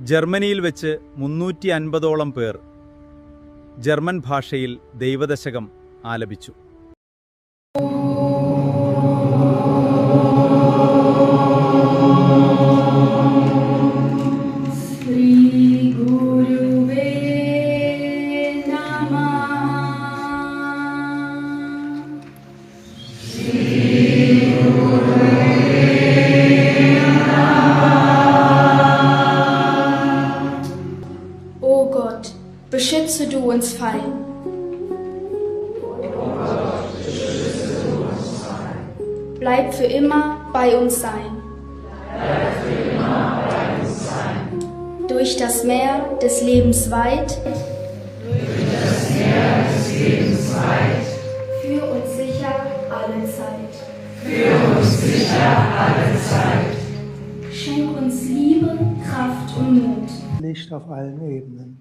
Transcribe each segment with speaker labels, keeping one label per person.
Speaker 1: ജർമ്മനിയിൽ വെച്ച് 350ഓളം പേർ ജർമ്മൻ ഭാഷയിൽ ദൈവദശകം ആലപിച്ചു.
Speaker 2: O Gott, beschütze du uns fein. Bleib für immer bei uns sein. Durch das Meer des Lebens weit. Führ uns sicher alle Zeit. Schenk uns Liebe, Kraft und Mut.
Speaker 3: Licht auf allen Ebenen.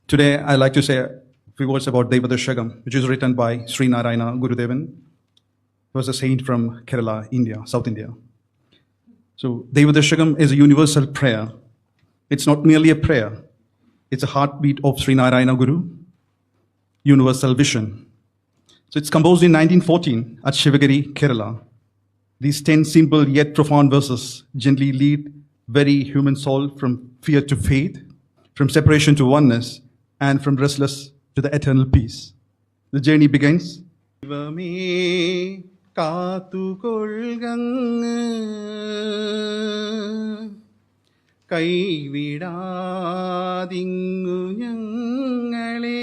Speaker 4: Today, I'd like to say a few words about Devadashagam, which is written by Sri Narayana Gurudevan, who was a saint from Kerala, India, South India. So, Devadashagam is a universal prayer. It's not merely a prayer, it's a heartbeat of Sri Narayana Guru, universal vision. So, it's composed in 1914 at Shivagiri, Kerala. These 10 simple yet profound verses gently lead very human soul from fear to faith, from separation to oneness, and from restless to the eternal peace. The journey begins. ദൈവമേ കാത്തുകൊള്ളുകങ്ങ് കൈവിടാതിങ്ങു ഞങ്ങളെ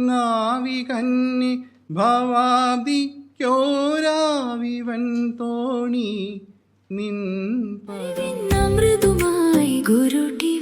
Speaker 4: നാവികന്നി ഭവാബ്ദിക്കോരാവിവൻ തോണി നിൻ
Speaker 5: മൃദുമായി ഗുരു T